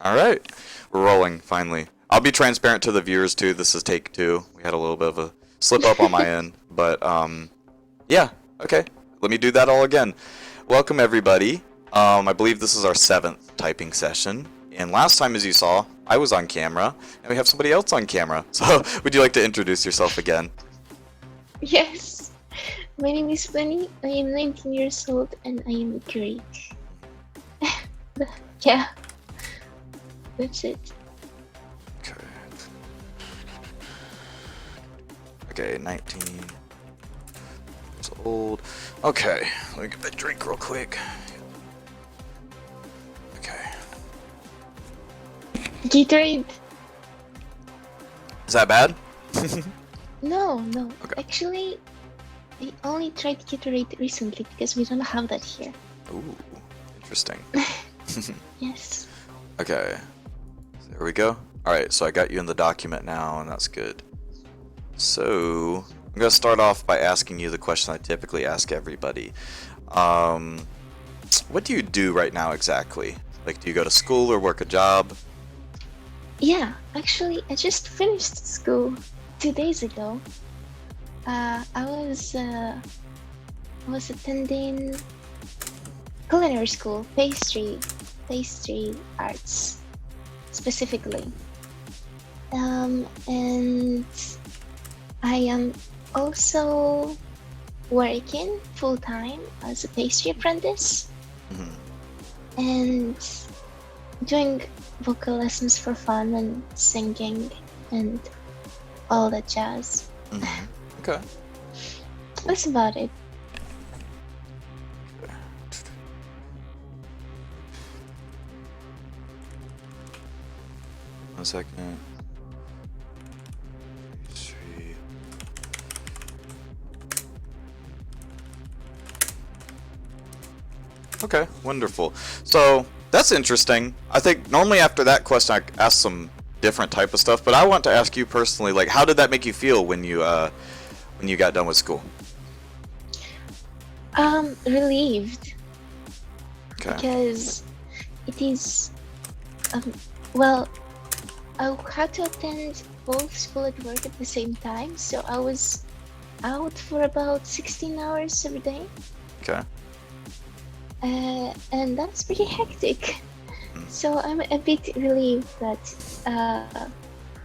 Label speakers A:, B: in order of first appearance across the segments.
A: All right, we're rolling finally. I'll be transparent to the viewers too. This is take two. We had a little bit of a slip up on my end, but yeah. Okay, let me do that all again. Welcome everybody. I believe this is our 7th typing session, and last time, as you saw, I was on camera, and we have somebody else on camera. So, would you like to introduce yourself again?
B: Yes, my name is Bunny. I am 19 years old and I am Greek. Yeah, that's it.
A: Okay. Okay, 19 years old. Okay, let me get that drink real quick. Okay.
B: Gatorade?
A: Is that bad?
B: No.
A: Okay.
B: Actually, I only tried Gatorade recently because we don't have that here.
A: Ooh, interesting.
B: Yes.
A: Okay, there we go. Alright, so I got you in the document now, and that's good. So, I'm going to start off by asking you the question I typically ask everybody. What do you do right now exactly? Like, do you go to school or work a job?
B: Yeah, actually, I just finished school 2 days ago. I was attending culinary school, pastry arts specifically. And I am also working full-time as a pastry apprentice and doing vocal lessons for fun and singing and all that jazz.
A: Okay.
B: That's about it.
A: One second. Pastry. Okay, wonderful. So that's interesting. I think normally after that question I ask some different type of stuff, but I want to ask you personally, like, how did that make you feel when you got done with school?
B: Relieved
A: Okay.
B: because it is well, I had to attend both school and work at the same time, so I was out for about 16 hours every day.
A: Okay.
B: And that's pretty hectic. So I'm a bit relieved that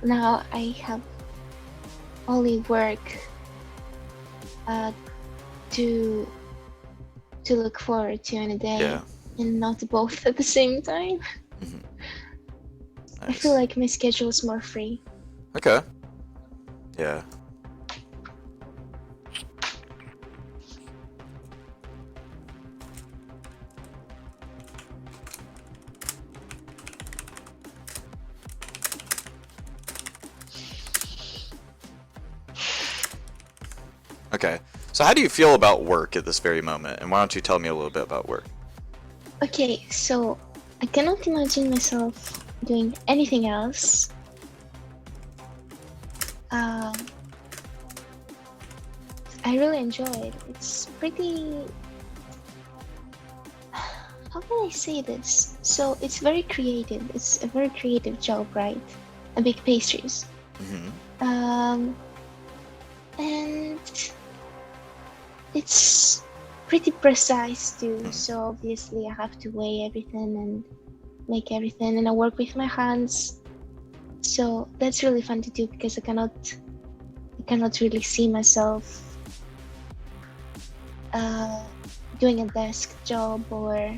B: now I have only work to look forward to in a day,
A: Yeah.
B: and not both at the same time. I feel like my schedule is more free.
A: Okay. Yeah. Okay. So how do you feel about work at this very moment? And why don't you tell me a little bit about work?
B: Okay, so I cannot imagine myself doing anything else. I really enjoy it. It's pretty... How can I say this? So it's very creative. It's a very creative job, right? I bake pastries. And it's pretty precise too. So obviously I have to weigh everything and make everything, and I work with my hands. So that's really fun to do because I cannot really see myself doing a desk job or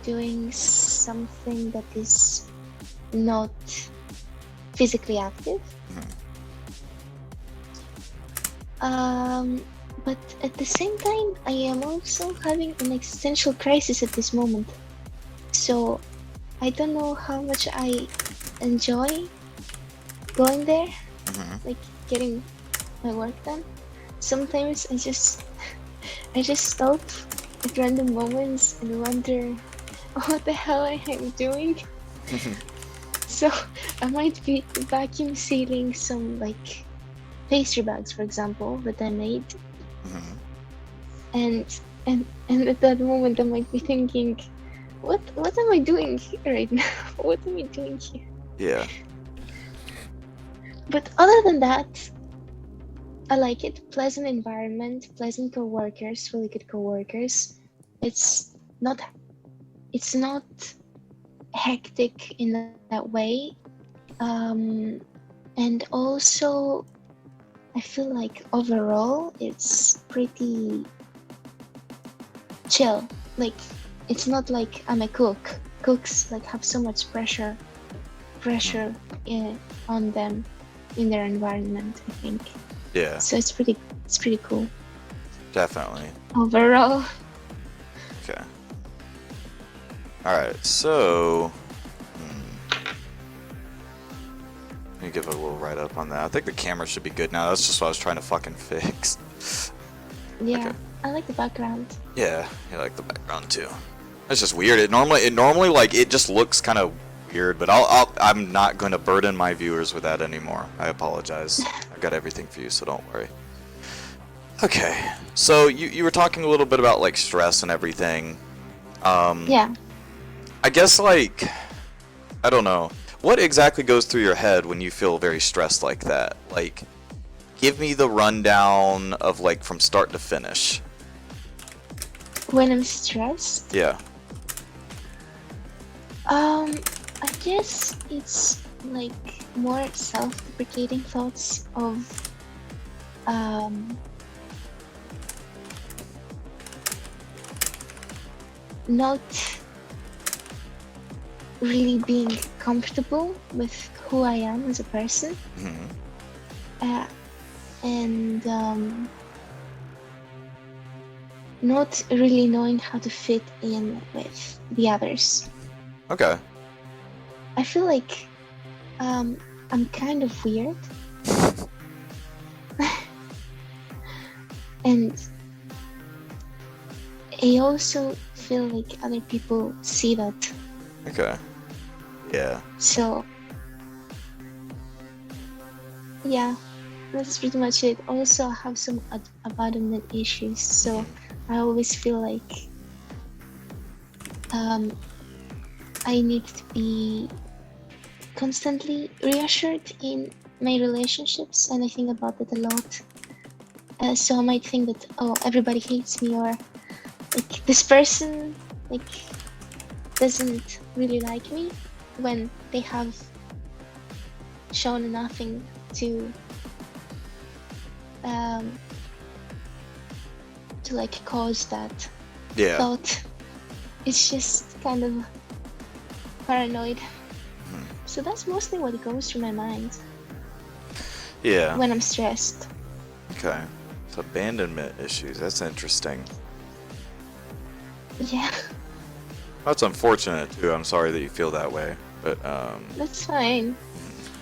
B: doing something that is not physically active. But at the same time, I am also having an existential crisis at this moment. So I don't know how much I enjoy going there, like getting my work done. Sometimes I just stop at random moments and wonder what the hell I am doing. So I might be vacuum sealing some like pastry bags, for example, that I made. And at that moment I might be thinking, what am I doing here right now? What am I doing here?
A: Yeah.
B: But other than that, I like it. Pleasant environment, pleasant coworkers, really good coworkers. It's not it's not hectic in that way. And also I feel like overall it's pretty chill. Like it's not like I'm a cook. Cooks like have so much pressure on them in their environment, I think.
A: Yeah.
B: So it's pretty cool.
A: Definitely.
B: Overall.
A: Okay. Alright, so... Let me give it a little write-up on that. I think the camera should be good now. That's just what I was trying to fucking fix.
B: Yeah,
A: Okay.
B: I like the background.
A: Yeah, I like the background too. It's just weird. It normally like it just looks kind of weird, but I'm not going to burden my viewers with that anymore. I apologize. I've got everything for you, so don't worry. Okay, so you were talking a little bit about like stress and everything.
B: Yeah.
A: I guess like I don't know. What exactly goes through your head when you feel very stressed like that? Like, give me the rundown of like from start to finish.
B: When I'm stressed,
A: Yeah.
B: I guess it's like more self-deprecating thoughts of not really being comfortable with who I am as a person.
A: Mm-hmm.
B: And not really knowing how to fit in with the others.
A: Okay.
B: I feel like I'm kind of weird. And I also feel like other people see that.
A: Okay. Yeah.
B: So yeah, that's pretty much it. Also, I have some abandonment issues, so I always feel like I need to be constantly reassured in my relationships, and I think about that a lot. So I might think that, oh, everybody hates me, or like this person like doesn't really like me, when they have shown nothing to like cause that
A: Yeah.
B: thought. It's just kind of paranoid. So that's mostly what goes through my mind
A: Yeah.
B: when I'm stressed.
A: Okay. So abandonment issues. That's interesting.
B: Yeah,
A: That's unfortunate too. I'm sorry that you feel that way. But
B: that's fine.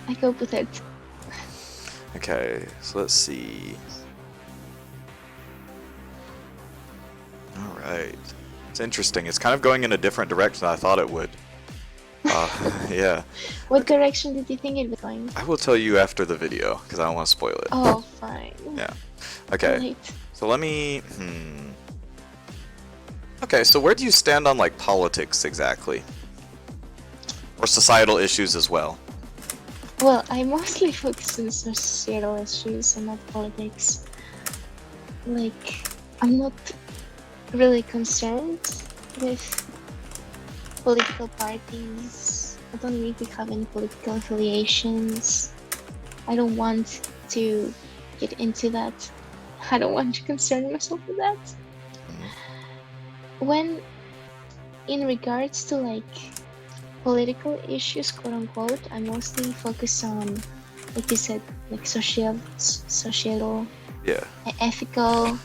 B: I cope with it.
A: okay. So let's see. All right. It's interesting. It's kind of going in a different direction than I thought it would. Yeah.
B: What direction did you think it was going?
A: I will tell you after the video because I don't want to spoil it.
B: Oh, fine.
A: Yeah. Okay.
B: Right.
A: So let me. Okay. So where do you stand on like politics exactly, or societal issues as well?
B: Well, I mostly focus on societal issues and not politics. Like, I'm not really concerned with political parties. I don't really have any political affiliations. I don't want to get into that. I don't want to concern myself with that. When, in regards to like political issues, quote unquote, I mostly focus on, like you said, like societal,
A: Yeah.
B: ethical,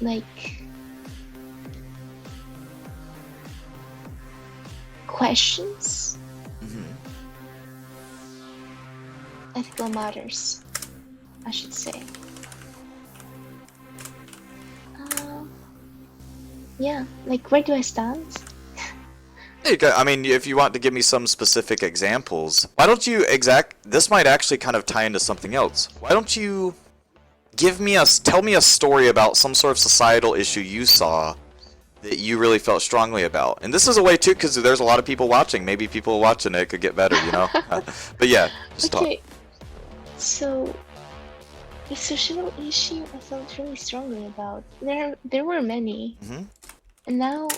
B: like questions, ethical matters, I should say. Yeah, like where do I stand?
A: I mean, if you want to give me some specific examples, why don't you this might actually kind of tie into something else. Why don't you tell me a story about some sort of societal issue you saw that you really felt strongly about? And this is a way too, because there's a lot of people watching. Maybe people watching it could get better, you know. But yeah, just talk.
B: Okay, so the social issue I felt really strongly about. There were many,
A: Hmm.
B: and now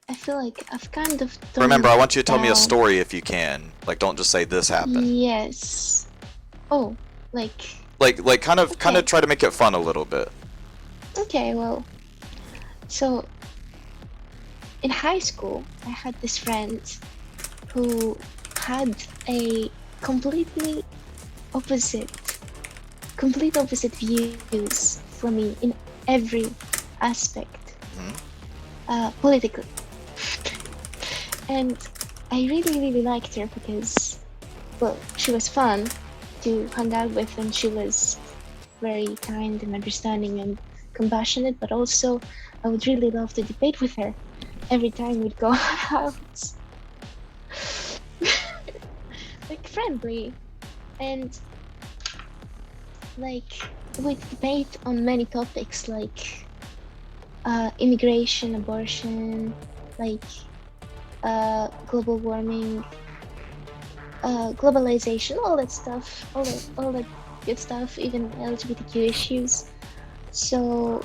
B: I feel like I've kind of
A: Remember,
B: toned
A: I want you to tell me a
B: down.
A: story if you can. Like, don't just say this happened.
B: Yes. Oh, like
A: Like kind of
B: okay,
A: try to make it fun a little bit.
B: okay. Well, so in high school, I had this friend who had a completely opposite, complete opposite views from me in every aspect, politically. And I really, really liked her because, well, she was fun to hang out with, and she was very kind and understanding and compassionate, but also I would really love to debate with her every time we'd go out. Like friendly, and like we'd debate on many topics like immigration, abortion, like global warming, globalization, all that stuff, all that good stuff, even LGBTQ issues. So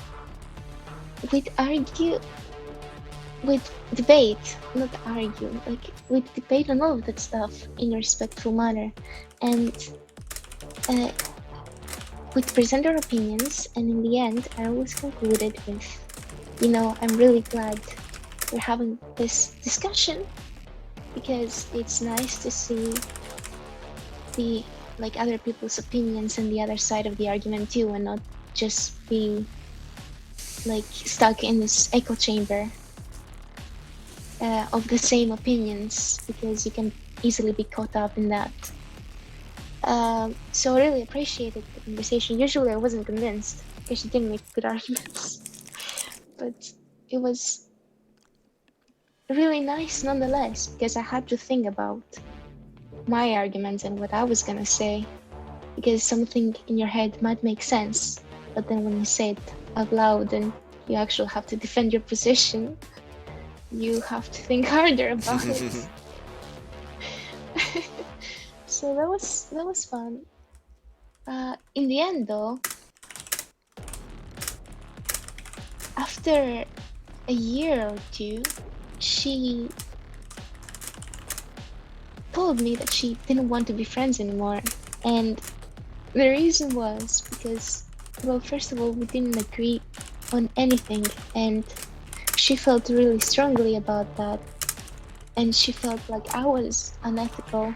B: we'd argue, we'd debate, not argue, like we'd debate on all of that stuff in a respectful manner, and uh, we'd present our opinions, and in the end, I always concluded with, I'm really glad we're having this discussion, because it's nice to see the other people's opinions and the other side of the argument too, and not just being like stuck in this echo chamber of the same opinions, because you can easily be caught up in that. So I really appreciated the conversation. Usually I wasn't convinced because she didn't make good arguments, but it was really nice nonetheless, because I had to think about my arguments and what I was gonna say, because something in your head might make sense, but then when you say it out loud and you actually have to defend your position, you have to think harder about it. So that was fun. In the end though, after a year or two, she told me that she didn't want to be friends anymore, and the reason was because, well, first of all, we didn't agree on anything, and she felt really strongly about that, and she felt like I was unethical,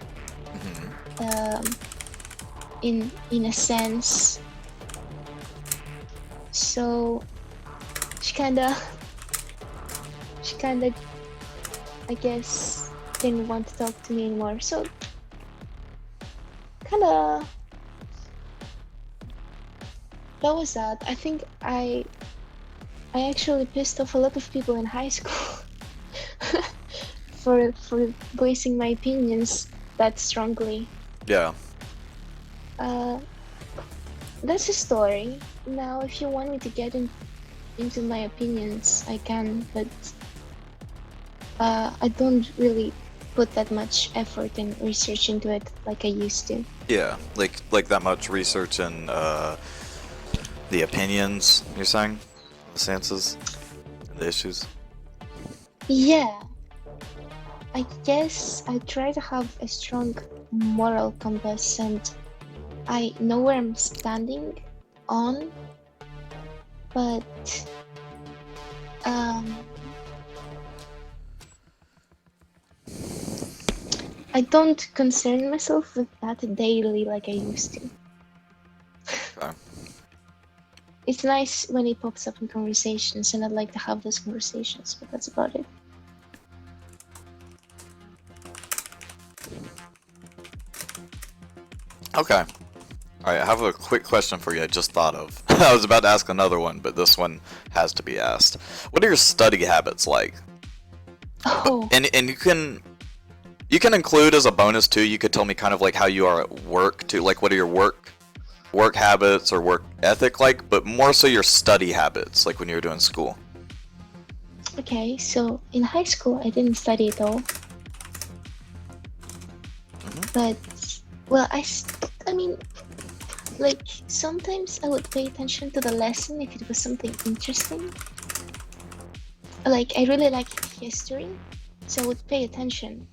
B: in a sense. So she kinda, I guess, didn't want to talk to me anymore. So kinda, that was that. I think I actually pissed off a lot of people in high school for voicing my opinions that strongly.
A: Yeah.
B: That's a story. Now, if you want me to get into my opinions, I can, but I don't really put that much effort and research into it like I used to.
A: Yeah. Like that much research and the opinions. You're saying the stances, and the issues.
B: Yeah, I guess I try to have a strong moral compass, and I know where I'm standing on, but I don't concern myself with that daily like I used to.
A: Okay.
B: It's nice when it pops up in conversations, and I'd like to have those conversations, but that's about it.
A: Okay. Alright, I have a quick question for you I just thought of. I was about to ask another one, but this one has to be asked. What are your study habits like?
B: Oh,
A: And you can include as a bonus too, you could tell me kind of like how you are at work too, like what are your work habits or work ethic like, but more so your study habits, like when you were doing school.
B: Okay, so in high school I didn't study at all, but well, I mean, like sometimes I would pay attention to the lesson if it was something interesting. Like I really like history, so I would pay attention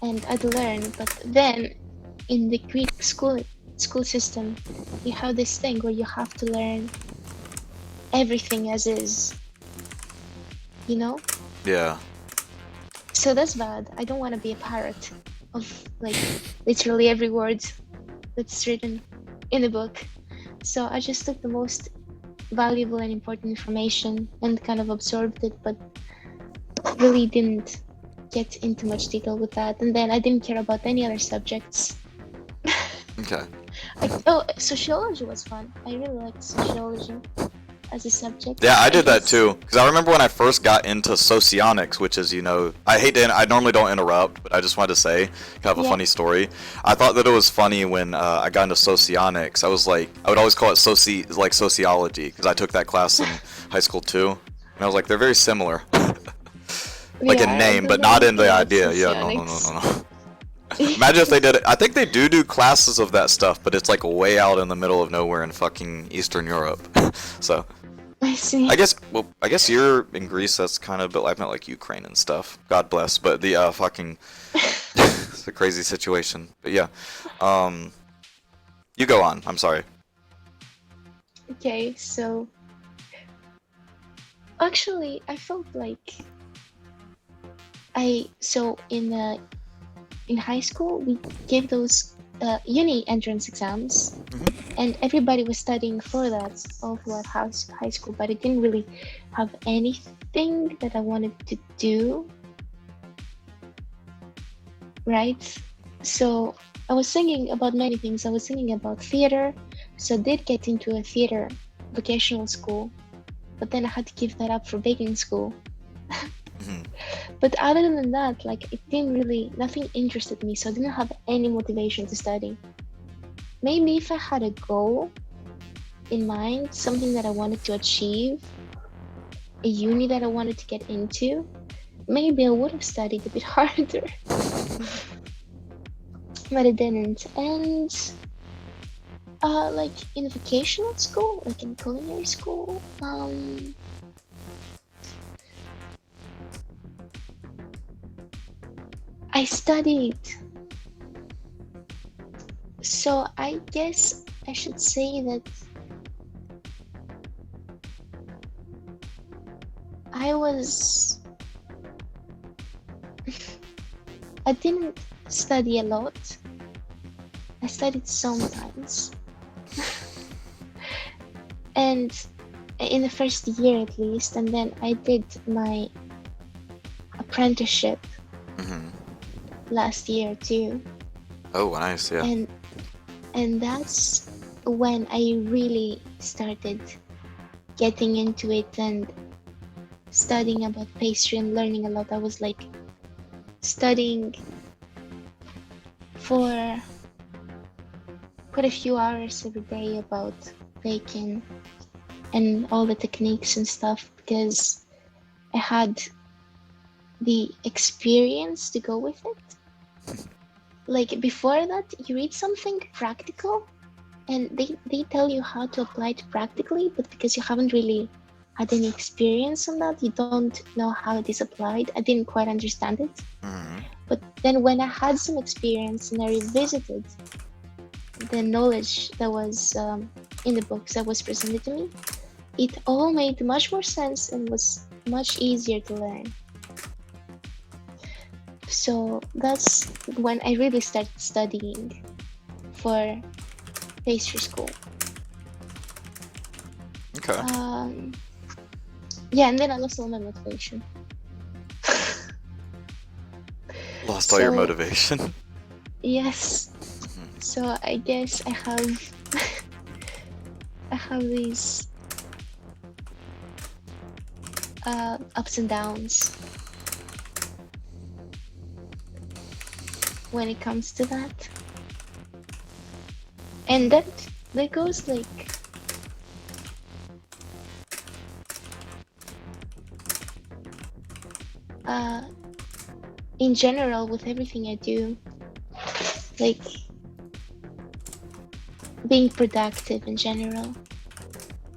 B: and I'd learn. But then in the Greek school system, you have this thing where you have to learn everything as is, you know?
A: Yeah.
B: So that's bad. I don't want to be a parrot of like literally every word that's written in the book. So I just took the most valuable and important information and kind of absorbed it, but really didn't get into much detail with that. And then I didn't care about any other subjects.
A: Okay.
B: Sociology was fun. I really liked sociology as a subject.
A: Yeah, I did that
B: guess.
A: too. Because I remember when I first got into Socionics, which is, I normally don't interrupt, but I just wanted to say, kind of a
B: Yeah.
A: funny story. I thought that it was funny when I got into Socionics. I would always call it sociology, because I took that class in high school too. And I was like, they're very similar. Like in
B: Yeah, I
A: name,
B: don't
A: but
B: know
A: not in
B: anything
A: the
B: about
A: idea. Yeah, no.
B: Socionics.
A: Imagine if they did it. I think they do classes of that stuff, but it's like way out in the middle of nowhere in fucking Eastern Europe. So,
B: I see.
A: I guess you're in Greece. That's kind of, but I meant like Ukraine and stuff. God bless. But the fucking, it's a crazy situation. But yeah, you go on. I'm sorry.
B: Okay, so actually, I felt like in high school we gave those uni entrance exams, and everybody was studying for that all throughout high school. But I didn't really have anything that I wanted to do, right? So I was thinking about many things. I was thinking about theater, so I did get into a theater vocational school, but then I had to give that up for baking school. But other than that, like nothing interested me, so I didn't have any motivation to study. Maybe if I had a goal in mind, something that I wanted to achieve, a uni that I wanted to get into, maybe I would have studied a bit harder. But I didn't. And like in vocational school, like in culinary school, I studied. So I guess I should say that I didn't study a lot. I studied sometimes. And in the first year at least, and then I did my apprenticeship last year too.
A: Oh, nice. Yeah.
B: And that's when I really started getting into it and studying about pastry and learning a lot. I was like studying for quite a few hours every day about baking and all the techniques and stuff, because I had the experience to go with it. Like before that, you read something practical and they tell you how to apply it practically, but because you haven't really had any experience on that, you don't know how it is applied. I didn't quite understand it. But then when I had some experience and I revisited the knowledge that was in the books that was presented to me, it all made much more sense and was much easier to learn. So that's when I really started studying for pastry school.
A: Okay.
B: Yeah, and then I lost all my motivation.
A: Lost all your motivation.
B: Yes. So I guess I have these ups and downs when it comes to that. And that goes like uh, in general, with everything I do, like being productive in general.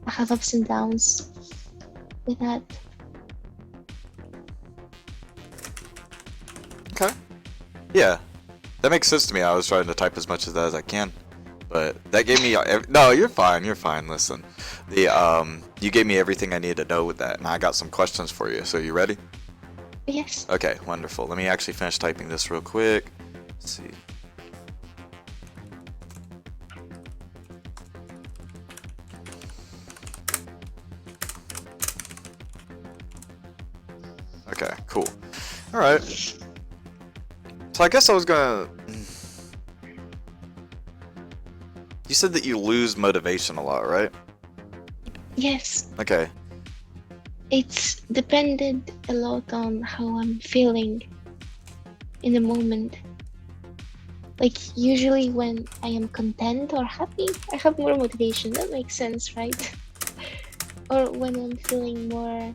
B: I have ups and downs with that.
A: Okay. Yeah, that makes sense to me. I was trying to type as much of that as I can, but that gave me no. You're fine. You're fine. Listen, you gave me everything I needed to know with that, and I got some questions for you. So you ready?
B: Yes.
A: Okay, wonderful. Let me actually finish typing this real quick. Let's see. Okay, cool. All right. So I guess I was gonna. You said that you lose motivation a lot, right?
B: Yes.
A: Okay.
B: It's depended a lot on how I'm feeling in the moment. Like usually when I am content or happy, I have more motivation. That makes sense, right? Or when I'm feeling more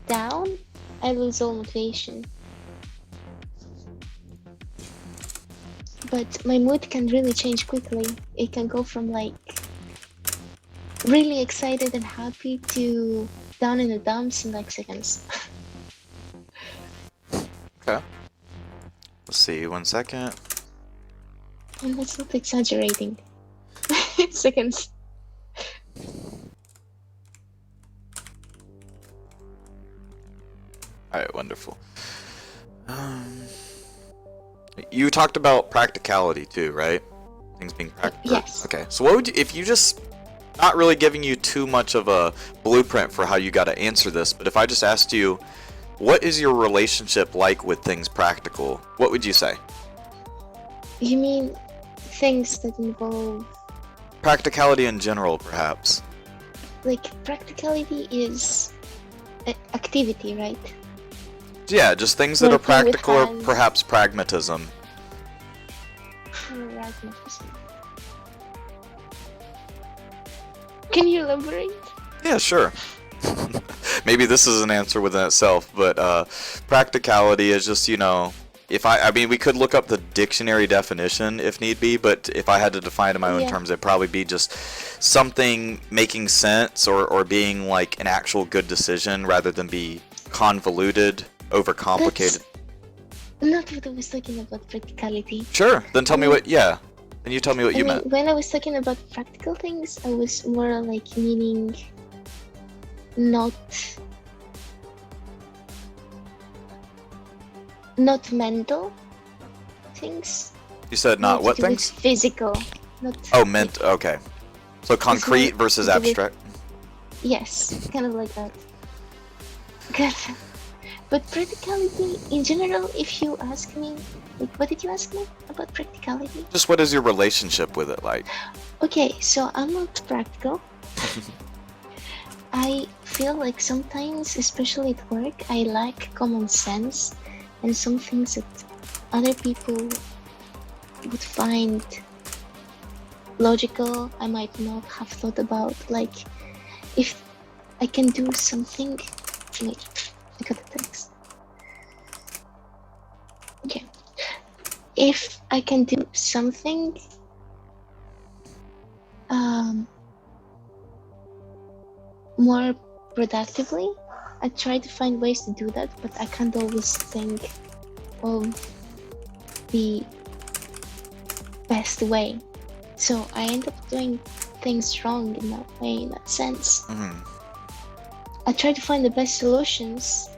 B: down, I lose all motivation. But my mood can really change quickly. It can go from like really excited and happy to down in the dumps in like seconds.
A: Okay. Let's see. 1 second.
B: And that's not exaggerating. Seconds.
A: All right. Wonderful. You talked about practicality too, right? Things being practical.
B: Yes.
A: Okay. So what would you, if you just not really giving you too much of a blueprint for how you got to answer this, but if I just asked you, what is your relationship like with things practical? What would you say?
B: You mean things that involve
A: Practicality in general, perhaps.
B: like practicality is activity, right?
A: Yeah, just things that are
B: Working with
A: practical or
B: hands.
A: perhaps pragmatism.
B: Pragmatism. Can you elaborate?
A: Yeah, sure. Maybe this is an answer within itself, but practicality is just, if I mean, we could look up the dictionary definition if need be, but if I had to define it in my own
B: Yeah.
A: terms, it'd probably be just something making sense or being like an actual good decision rather than be convoluted, overcomplicated.
B: That's not what I was talking about practicality.
A: Sure, then tell
B: I
A: me
B: mean-
A: what, yeah. Then you tell me what
B: I
A: you
B: mean,
A: meant.
B: when I was talking about practical things, I was more like meaning not mental things.
A: You said not
B: More
A: what
B: to do with
A: things?
B: Physical. Not
A: Oh, meant, okay. So concrete
B: more
A: versus
B: to do with-
A: abstract.
B: Yes, kind of like that. Good. But practicality in general, if you ask me, like, what did you ask me about practicality?
A: Just what is your relationship with it like?
B: Okay, so I'm not practical. I feel like sometimes, especially at work, I lack common sense, and some things that other people would find logical, I might not have thought about. Like, if I can do something. Wait, I got the text. Okay. If I can do something more productively, I try to find ways to do that, but I can't always think of the best way. So I end up doing things wrong in that way, in that sense. I try to find the best solutions.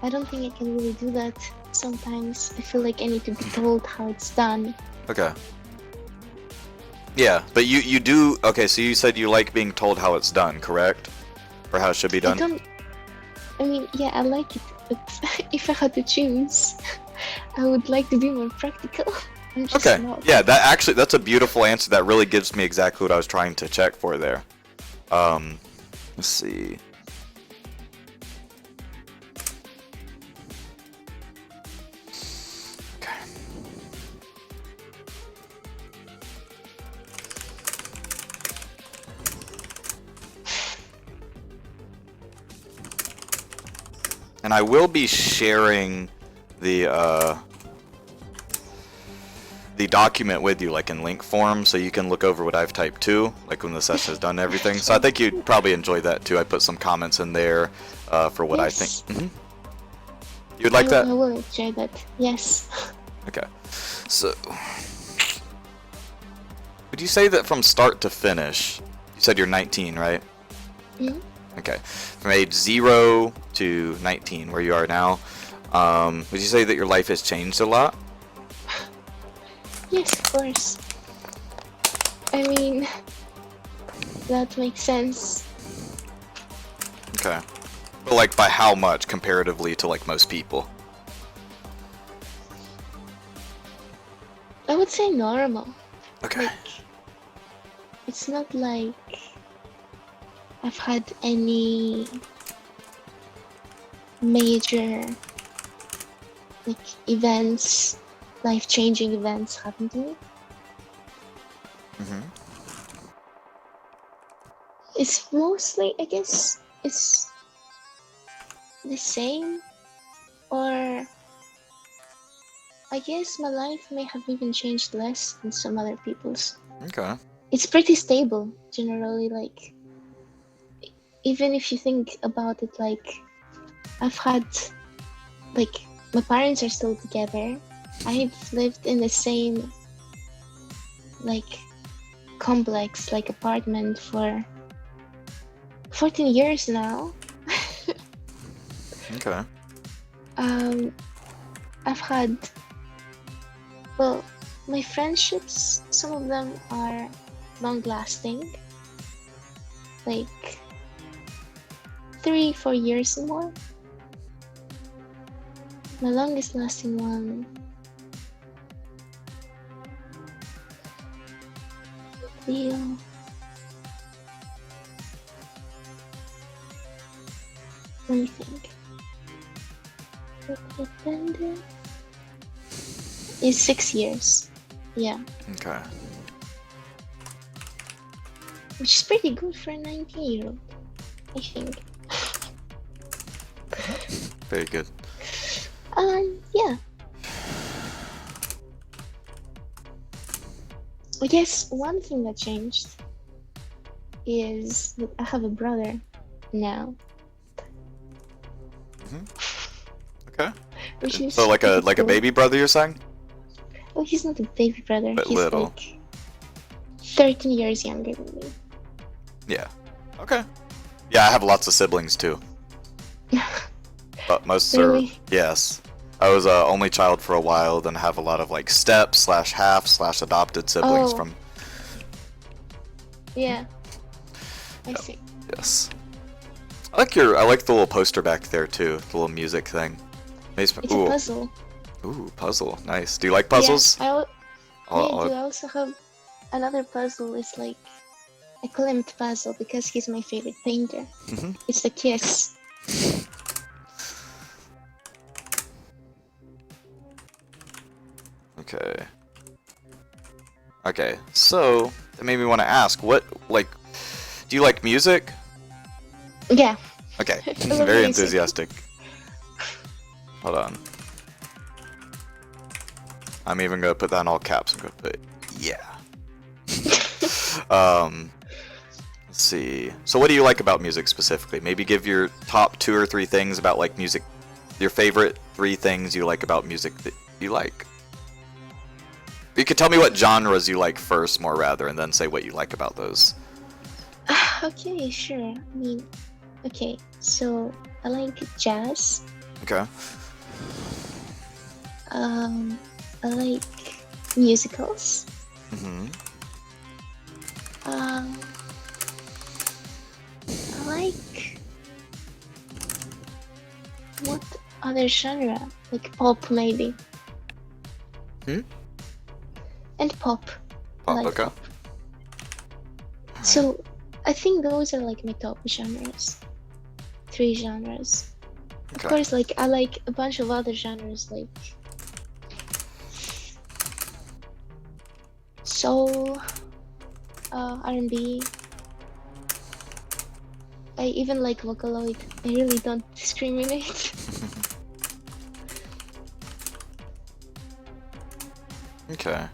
B: I don't think I can really do that. Sometimes I feel like I need to be told how it's done.
A: Okay. Yeah, but you do, okay, so you said you like being told how it's done, correct? Or how it should be done?
B: I mean, yeah, I like it, but if I had to choose, I would like to be more practical. I'm just
A: Okay,
B: not.
A: yeah, that's a beautiful answer. That really gives me exactly what I was trying to check for there. Let's see. Okay. And I will be sharing the document with you, like in link form, so you can look over what I've typed too, like when the session is done and everything. So I think you'd probably enjoy that too. I put some comments in there for what I think. You'd like that?
B: I will enjoy that. Yes.
A: Okay. So, would you say that from start to finish, you said you're 19, right?
B: Mhm.
A: Okay. From age 0 to 19, where you are now, would you say that your life has changed a lot?
B: Yes, of course. I mean, that makes sense.
A: Okay. But like by how much comparatively to like most people?
B: I would say normal.
A: Okay.
B: Like, it's not like I've had any major like events, life-changing events happen to me.
A: Mm-hmm.
B: It's mostly, I guess, it's the same, or I guess my life may have even changed less than some other people's.
A: Okay.
B: It's pretty stable, generally, like, even if you think about it, like, I've had, like, my parents are still together. I've lived in the same, like, complex, like, apartment for 14 years now.
A: Okay.
B: I've had, well, my friendships, some of them are long-lasting, like 3-4 years and more. My longest lasting one, feel, let me think. Is 6 years. Yeah.
A: Okay.
B: Which is pretty good for a 19-year-old, I think.
A: Very good.
B: Yeah. I guess one thing that changed is that I have a brother now.
A: Okay.
B: Which is
A: So like a
B: pretty cool.
A: baby brother, you're saying?
B: Well, he's not a baby brother.
A: But
B: He's
A: little.
B: like 13 years younger than me.
A: Yeah. Okay. Yeah, I have lots of siblings too. But most
B: Really?
A: are, yes. I was only child for a while, then have a lot of like step / half / adopted siblings
B: Oh.
A: from.
B: Yeah. I see.
A: Yes. I like the little poster back there too, the little music thing.
B: It's a
A: Ooh,
B: puzzle.
A: ooh, puzzle, nice. Do you like puzzles?
B: Yeah, I
A: I'll-
B: do. I also have another puzzle. It's like a Klimt puzzle because he's my favorite painter.
A: Mhm.
B: It's the kiss.
A: Okay. Okay, so that made me want to ask, what, like, do you like music?
B: Yeah.
A: Okay,
B: I love
A: very
B: music.
A: enthusiastic. Hold on. I'm even gonna put that in all caps. I'm gonna put, yeah. Let's see. So what do you like about music specifically? Maybe give your top 2 or 3 things about like music, your favorite 3 things you like about music that you like. You could tell me what genres you like first, more rather, and then say what you like about those.
B: Okay, sure. I mean, okay, so I like jazz.
A: Okay.
B: I like musicals.
A: Mm-hmm.
B: I like, what other genre? Like pop, maybe.
A: Hmm?
B: And pop. I
A: Pop,
B: like
A: okay.
B: pop. So I think those are like my top genres. 3 genres. Of
A: Okay.
B: course, like I like a bunch of other genres, like soul, R&B. I even like Vocaloid. I really don't discriminate.
A: Okay.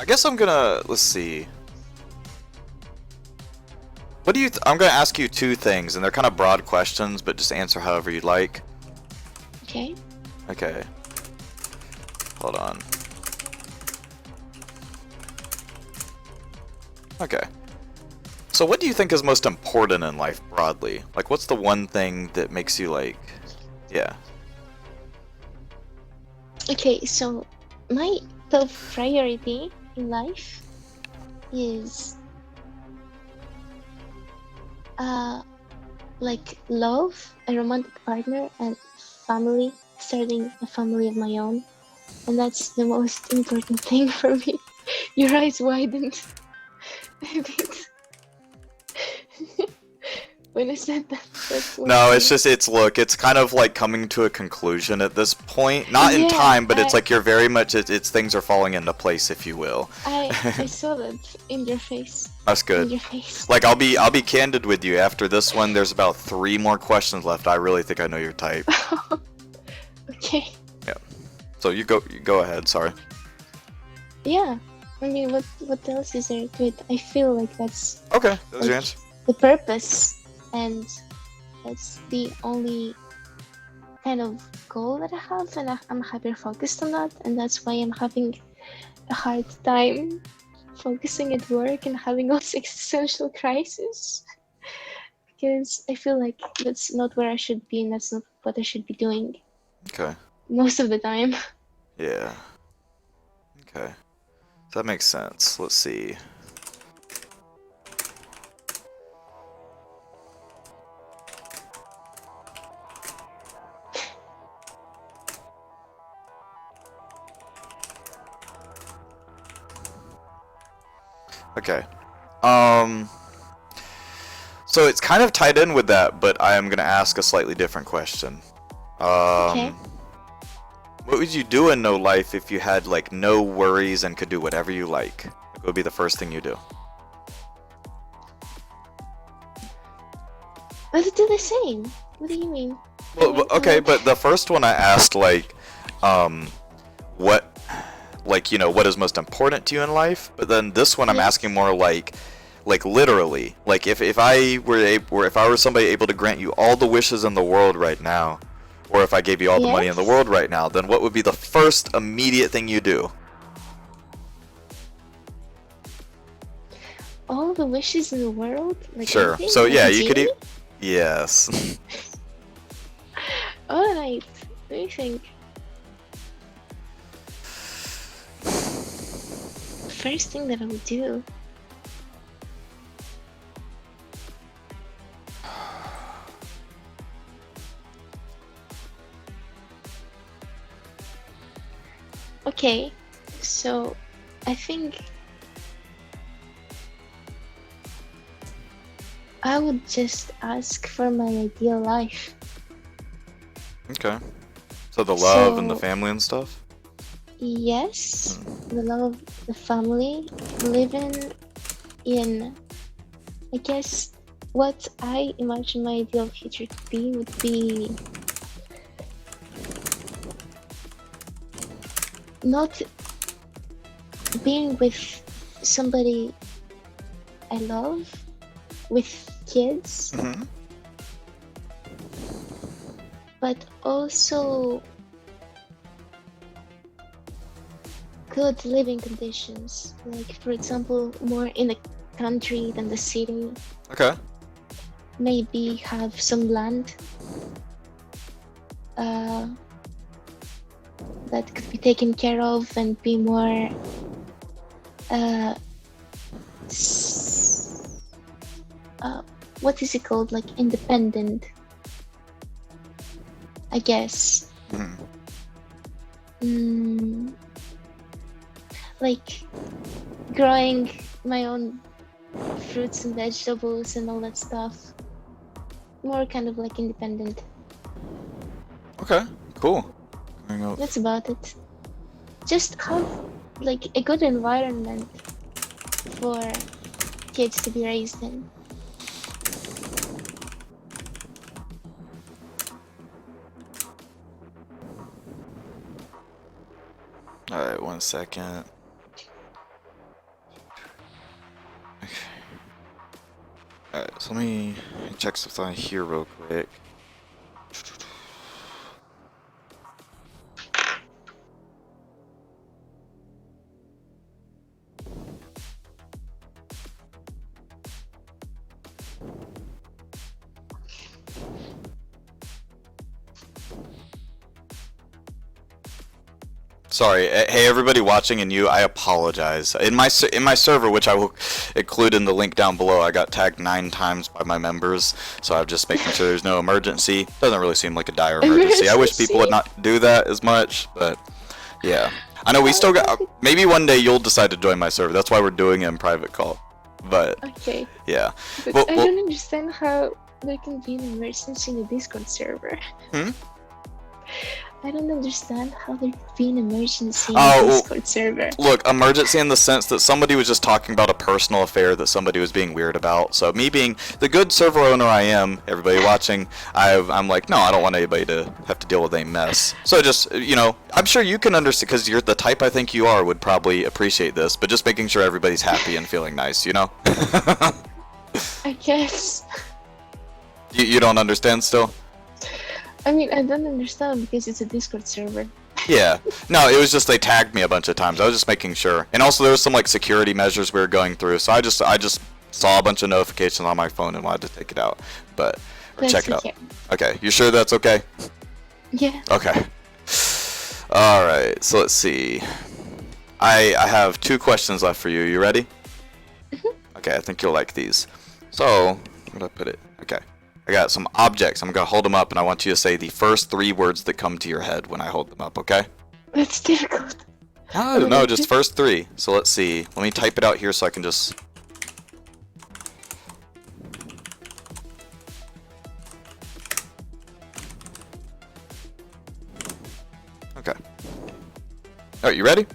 A: I guess I'm gonna, let's see. What do you, I'm gonna ask you two things, and they're kind of broad questions, but just answer however you'd like.
B: Okay.
A: Okay. Hold on. Okay. So what do you think is most important in life broadly? Like, what's the one thing that makes you like, yeah.
B: Okay, so my top priority in life is like love, a romantic partner, and family, starting a family of my own. And that's the most important thing for me. Your eyes widened a bit when I said that. That's one
A: No,
B: thing.
A: it's just, look, it's kind of like coming to a conclusion at this point. Not in
B: Yeah,
A: time, but it's like you're very much, it's things are falling into place, if you will.
B: I saw that in your face.
A: That's
B: In
A: good.
B: your face.
A: Like, I'll be candid with you. After this one, there's about 3 more questions left. I really think I know your type.
B: Okay.
A: Yeah. So you go ahead. Sorry.
B: Yeah. I mean, what else is there to it? I feel like that's
A: Okay. That was your answer.
B: the purpose, and that's the only kind of goal that I have, and I'm hyper focused on that, and that's why I'm having a hard time focusing at work and having all this existential crisis, because I feel like that's not where I should be, and that's not what I should be doing
A: Okay.
B: most of the time.
A: Yeah. Okay. That makes sense. Let's see. Okay. So it's kind of tied in with that, but I am gonna ask a slightly different question.
B: Okay.
A: What would you do in no life if you had like no worries and could do whatever you like? What would be the first thing you do?
B: Let's do the same. What do you mean?
A: Well, okay, but the first one I asked like, what, like, you know, what is most important to you in life? But then this one I'm
B: Yes.
A: asking more like literally, like if I were somebody able to grant you all the wishes in the world right now, or if I gave you all the money in the
B: Yes.
A: world right now, then what would be the first immediate thing you do?
B: All the wishes in the world? Like
A: Sure.
B: anything?
A: So
B: Like
A: yeah,
B: a
A: you could
B: genie?
A: yes.
B: Alright. Let me think. First thing that I would do. Okay, so I think I would just ask for my ideal life.
A: Okay. So the love and the
B: So-
A: family and stuff?
B: Yes, the love of the family, living in, I guess, what I imagine my ideal future to be would be not being with somebody I love, with kids,
A: Mm-hmm.
B: but also good living conditions. Like, for example, more in the country than the city.
A: Okay.
B: Maybe have some land that could be taken care of and be more what is it called, like independent, I guess.
A: Mm-hmm.
B: Like growing my own fruits and vegetables and all that stuff. More kind of like independent.
A: Okay. Cool. Going up.
B: That's about it. Just have like a good environment for kids to be raised in.
A: Alright, 1 second. Okay. Alright, so let me check something here real quick. Sorry, hey everybody watching and you, I apologize. In my server, which I will include in the link down below, I got tagged 9 times by my members, so I'm just making sure there's no emergency. Doesn't really seem like a dire emergency. I wish people would not do that as much, but yeah. I know we still got, maybe one day you'll decide to join my server. That's why we're doing it in private call. But
B: Okay.
A: yeah.
B: But
A: Well,
B: I don't understand how there can be an emergency in a Discord server.
A: Hmm?
B: I don't understand how there could be an emergency in
A: Oh,
B: a
A: well,
B: Discord server.
A: Look, emergency in the sense that somebody was just talking about a personal affair that somebody was being weird about. So me being the good server owner I am, everybody watching, I'm like, no, I don't want anybody to have to deal with a mess. So just, you know, I'm sure you can understand, because you're the type I think you are, would probably appreciate this, but just making sure everybody's happy and feeling nice, you know?
B: I guess.
A: You don't understand still?
B: I mean, I don't understand because it's a Discord server.
A: Yeah. No, it was just they tagged me a bunch of times. I was just making sure. And also there was some like security measures we were going through. So I just saw a bunch of notifications on my phone and wanted to take it out. But
B: That's
A: check it
B: okay.
A: out. Okay. You sure that's okay?
B: Yeah.
A: Okay. All right. So let's see. I have 2 questions left for you. You ready? Okay, I think you'll like these. So, where did I put it? Okay. I got some objects. I'm going to hold them up, and I want you to say the first 3 words that come to your head when I hold them up, okay?
B: That's difficult.
A: No, just first 3. So let's see. Let me type it out here so I can just... Okay. Alright, you ready?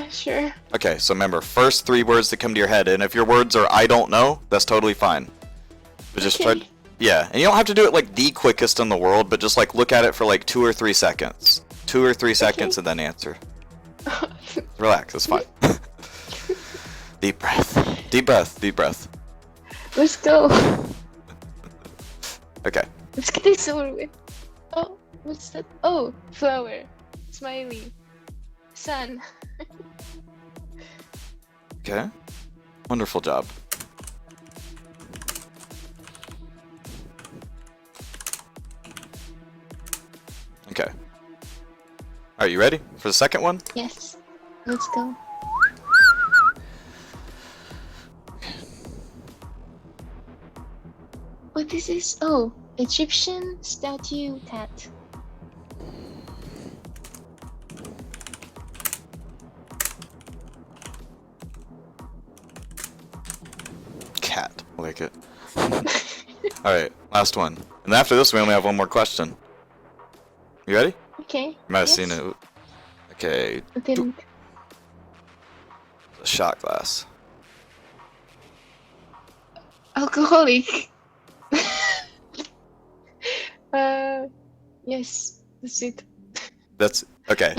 B: Sure.
A: Okay, so remember, first 3 words that come to your head, and if your words are I don't know, that's totally fine. But just
B: Okay.
A: try... Yeah, and you don't have to do it like the quickest in the world, but just like look at it for like 2 or 3 seconds. 2 or 3 seconds and then answer. Relax, it's fine. Deep breath. Deep breath. Deep breath.
B: Let's go.
A: Okay.
B: Let's get this over with. Oh, what's that? Oh, flower. Smiley. Sun.
A: Okay. Wonderful job. Okay. Alright, you ready for the second one?
B: Yes. Let's go. What is this? Oh, Egyptian statue cat.
A: Cat. I like it. Alright, last one. And after this, we only have one more question. You ready?
B: Okay.
A: You might have
B: yes.
A: seen it. Okay.
B: I didn't.
A: A shot glass.
B: Alcoholic. Yes, that's it.
A: That's okay.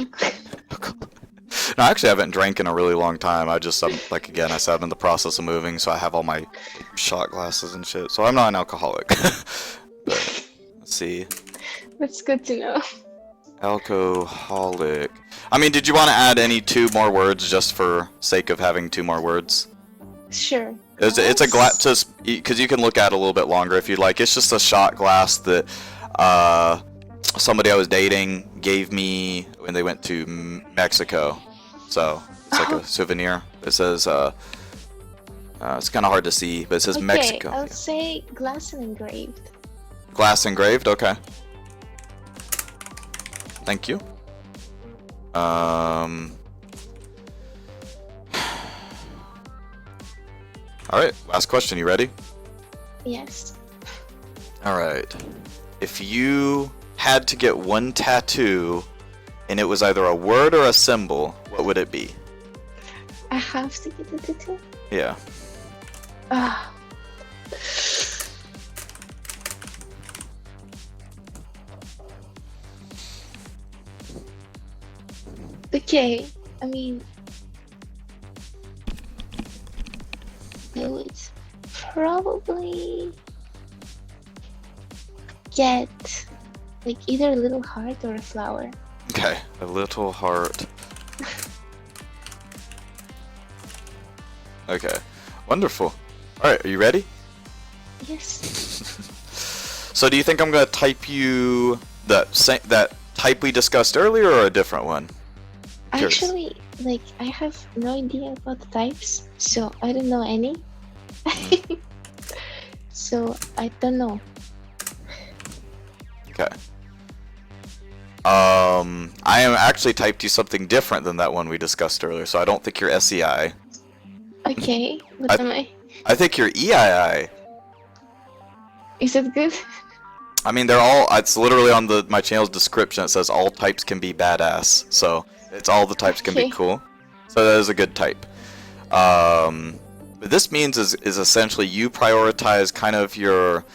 A: No, actually, I haven't drank in a really long time. I'm like, again, I said I'm in the process of moving, so I have all my shot glasses and shit. So I'm not an alcoholic. But, let's see.
B: That's good to know.
A: Alcoholic. I mean, did you want to add any 2 more words just for sake of having 2 more words?
B: Sure.
A: It's a glass, just because you can look at it a little bit longer if you'd like. It's just a shot glass that somebody I was dating gave me when they went to Mexico. So it's like a souvenir. It says it's kind of hard to see, but it says
B: Okay,
A: Mexico.
B: I'll say glass and engraved.
A: Glass engraved. Okay. Thank you. All right. Last question. You ready?
B: Yes.
A: All right. If you had to get one tattoo and it was either a word or a symbol, what would it be?
B: I have to get a tattoo?
A: Yeah.
B: Ah. Okay, I mean, I would probably get like either a little heart or a flower.
A: Okay, a little heart. Okay, wonderful. Alright, are you ready?
B: Yes.
A: So do you think I'm gonna type you that type we discussed earlier or a different one? Curious.
B: Actually, like, I have no idea about the types, so I don't know any. So I don't know.
A: Okay. I am actually typed you something different than that one we discussed earlier, so I don't think you're SEI.
B: Okay, what am I?
A: I think you're EII.
B: Is it good?
A: I mean, they're all. It's literally on my channel's description. It says all types can be badass. So it's all the types can be
B: Okay.
A: cool. So that is a good type. But this means is essentially you prioritize kind of your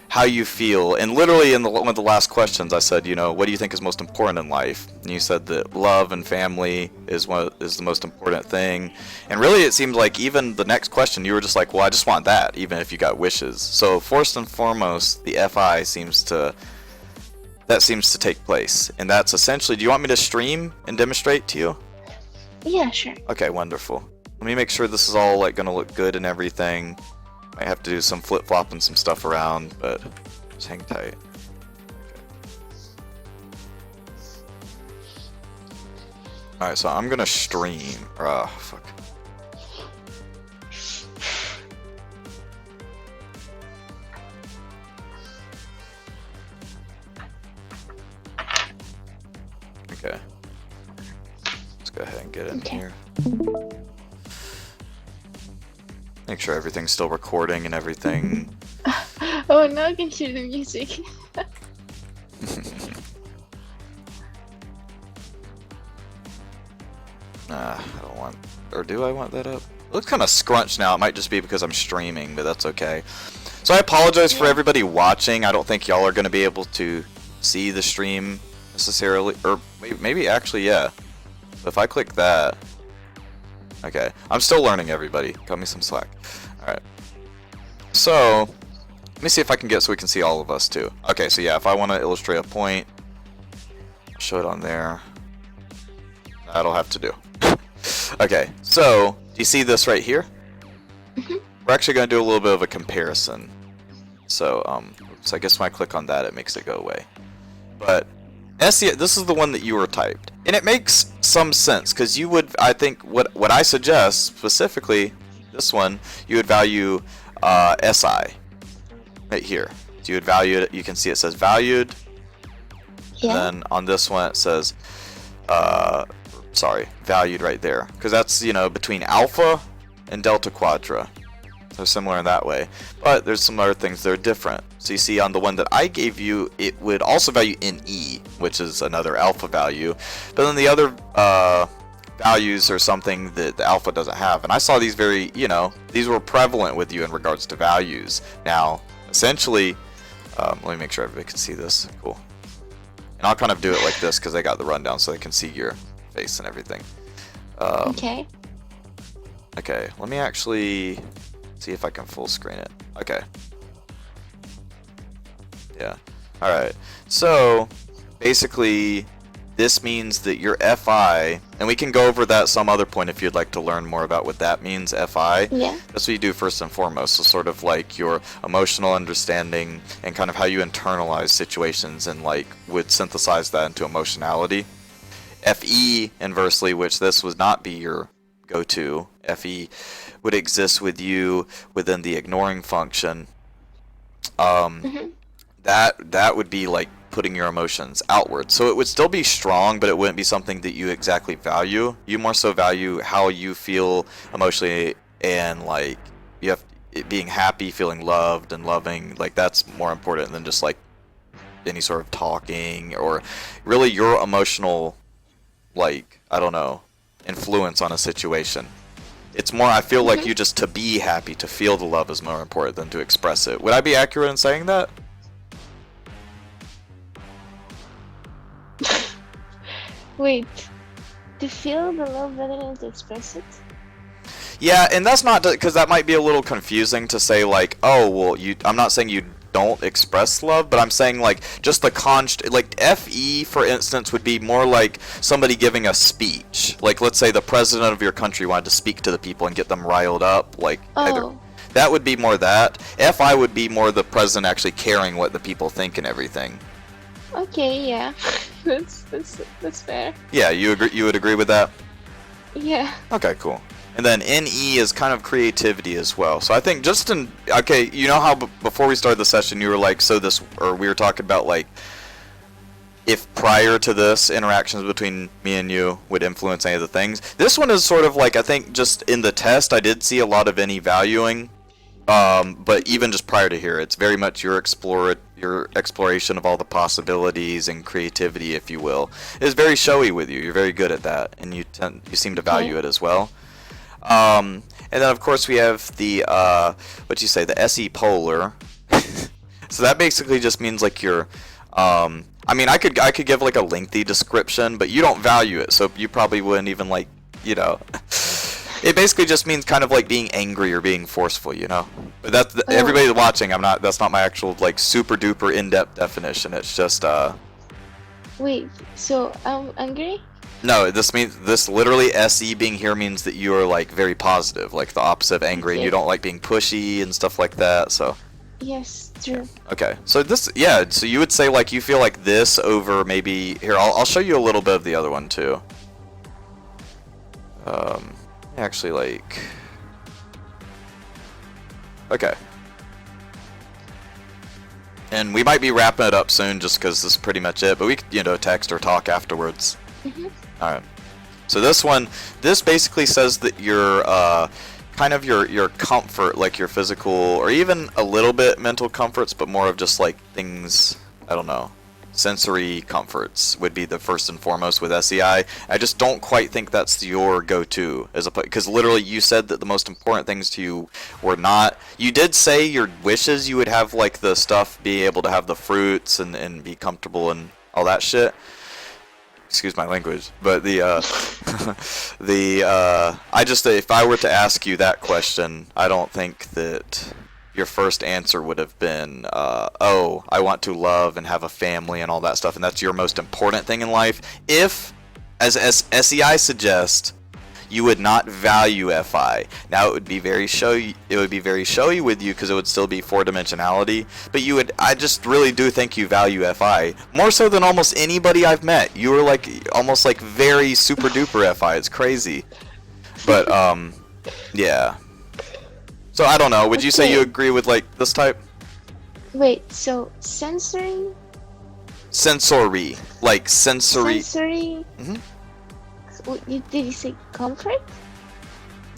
A: how you feel. And literally in one of the last questions, I said, you know, what do you think is most important in life? And you said that love and family is the most important thing. And really, it seemed like even the next question, you were just like, well, I just want that, even if you got wishes. So first and foremost, the FI seems to take place, and that's essentially. Do you want me to stream and demonstrate to you?
B: Yeah, sure.
A: Okay, wonderful. Let me make sure this is all like gonna look good and everything. Might have to do some flip-flopping some stuff around, but just hang tight. Okay. Alright, so I'm gonna stream. Fuck. Okay. Let's go ahead and get in
B: Okay.
A: here. Make sure everything's still recording and everything.
B: Oh, now I can hear the music.
A: I don't want, or do I want that up? It looks kind of scrunched now. It might just be because I'm streaming, but that's okay. So I apologize for everybody watching. I don't think y'all are going to be able to see the stream necessarily, or maybe actually, yeah. So if I click that, okay. I'm still learning, everybody. Cut me some slack. Alright. So, let me see if I can get so we can see all of us too. Okay, so yeah, if I want to illustrate a point, show it on there. That'll have to do. Okay, so, do you see this right here? We're actually going to do a little bit of a comparison. So, I guess when I click on that, it makes it go away. But, SEI, this is the one that you were typed. And it makes some sense, because you would, I think, what I suggest, specifically, this one, you would value SI. Right here. So you would value it, you can see it says valued.
B: Yeah.
A: And then on this one it says, valued right there. Because that's, you know, between alpha and delta quadra. So similar in that way. But there's some other things that are different. So you see on the one that I gave you, it would also value NE, which is another alpha value. But then the other values are something that the alpha doesn't have. And I saw these very, you know, these were prevalent with you in regards to values. Now, essentially, let me make sure everybody can see this. Cool. And I'll kind of do it like this because I got the rundown so they can see your face and everything.
B: Okay.
A: Okay, let me actually see if I can full screen it. Okay. Yeah. Alright. So, basically, this means that your FI, and we can go over that some other point if you'd like to learn more about what that means, FI.
B: Yeah.
A: That's what you do first and foremost. So sort of like your emotional understanding and kind of how you internalize situations and like would synthesize that into emotionality. FE, inversely, which this would not be your go-to, FE would exist with you within the ignoring function. That would be like putting your emotions outward. So it would still be strong, but it wouldn't be something that you exactly value. You more so value how you feel emotionally and like you have it being happy, feeling loved and loving. Like that's more important than just like any sort of talking or really your emotional, like, I don't know, influence on a situation. It's more, I feel like you just to be happy, to feel the love is more important than to express it. Would I be accurate in saying that?
B: Wait. to feel the love rather than to express it.
A: Yeah, and that's not because that might be a little confusing to say like, oh, well, I'm not saying you don't express love, but I'm saying like just the like FE for instance would be more like somebody giving a speech. Like let's say the president of your country wanted to speak to the people and get them riled up, like
B: Oh,
A: that would be more that. FI would be more the president actually caring what the people think and everything.
B: okay, yeah. That's fair.
A: Yeah, you would agree with that?
B: Yeah.
A: Okay, cool. And then NE is kind of creativity as well. So I think just okay, you know how before we started the session you were like, we were talking about like if prior to this interactions between me and you would influence any of the things. This one is sort of like, I think just in the test I did see a lot of NE valuing. But even just prior to here, it's very much your exploration of all the possibilities and creativity, if you will, is very showy with you. You're very good at that, and you seem to value it as well. And then of course we have the the SE polar. So that basically just means like you're I mean I could give like a lengthy description, but you don't value it, so you probably wouldn't even like, you know. It basically just means kind of like being angry or being forceful, you know. But that's everybody watching. That's not my actual like super duper in-depth definition. It's just
B: Wait, so I'm angry?
A: No, this literally SE being here means that you are like very positive, like the opposite of angry, and you don't like being pushy and stuff like that. So.
B: Yes, true.
A: Okay, so so you would say like you feel like this over maybe here. I'll show you a little bit of the other one too. Actually, like, okay, and we might be wrapping it up soon just because this is pretty much it, but we could, text or talk afterwards. Alright, so this basically says that your kind of your comfort, like your physical or even a little bit mental comforts, but more of just like things, I don't know, sensory comforts would be the first and foremost with SEI. I just don't quite think that's your go-to because literally you said that the most important things to you were not. You did say your wishes you would have like the stuff, be able to have the fruits and be comfortable and all that shit. Excuse my language, but I just, if I were to ask you that question, I don't think that your first answer would have been, oh, I want to love and have a family and all that stuff, and that's your most important thing in life. If, as SEI suggests, you would not value FI. Now it would be very showy. It would be very showy with you because it would still be four-dimensionality. But you would. I just really do think you value FI more so than almost anybody I've met. You were like almost like very super duper FI. It's crazy. But yeah. So I don't know. Would you say you agree with like this type?
B: Wait. So sensory.
A: Sensory, like sensory.
B: Sensory. Did you say comfort?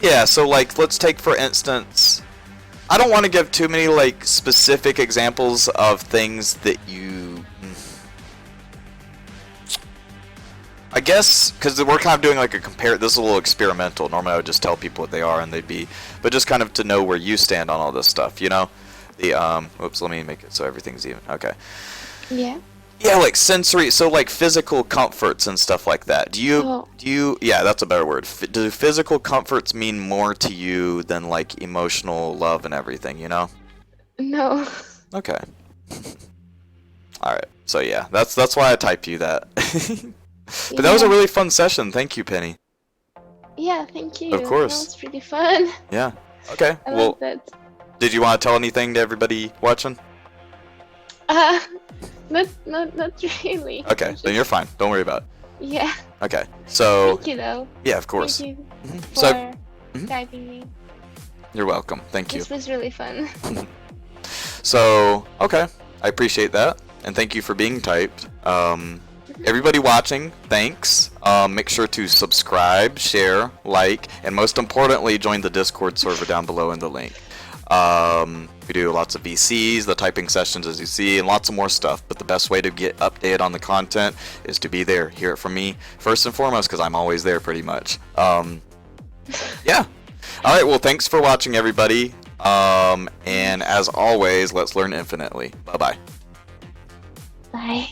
A: Yeah, so like let's take for instance, I don't want to give too many like specific examples of things that you I guess because we're kind of doing like this is a little experimental. Normally I would just tell people what they are and they'd be, but just kind of to know where you stand on all this stuff, you know? Oops, let me make it so everything's even. Okay.
B: Yeah.
A: Yeah, like sensory, so like physical comforts and stuff like that. Do you, yeah, that's a better word. Do physical comforts mean more to you than like emotional love and everything, you know?
B: No.
A: Okay. Alright, so yeah, that's why I typed you that. But that was a really fun session. Thank you, Penny.
B: Yeah, thank you.
A: Of course.
B: That was pretty fun.
A: Yeah. Okay,
B: I
A: well,
B: love that.
A: Did you want to tell anything to everybody watching?
B: Not really.
A: Okay, then you're fine. Don't worry about it.
B: Yeah.
A: Okay, so...
B: Thank you, though.
A: Yeah, of course.
B: Thank you
A: So,
B: for typing me.
A: You're welcome. Thank you.
B: This was really fun.
A: So, okay. I appreciate that. And thank you for being typed. Everybody watching, thanks. Make sure to subscribe, share, like, and most importantly, join the Discord server down below in the link. We do lots of VCs, the typing sessions as you see, and lots of more stuff. But the best way to get updated on the content is to be there. Hear it from me first and foremost because I'm always there pretty much. Yeah. Alright, well thanks for watching everybody. And as always, let's learn infinitely. Bye-bye.
B: Bye.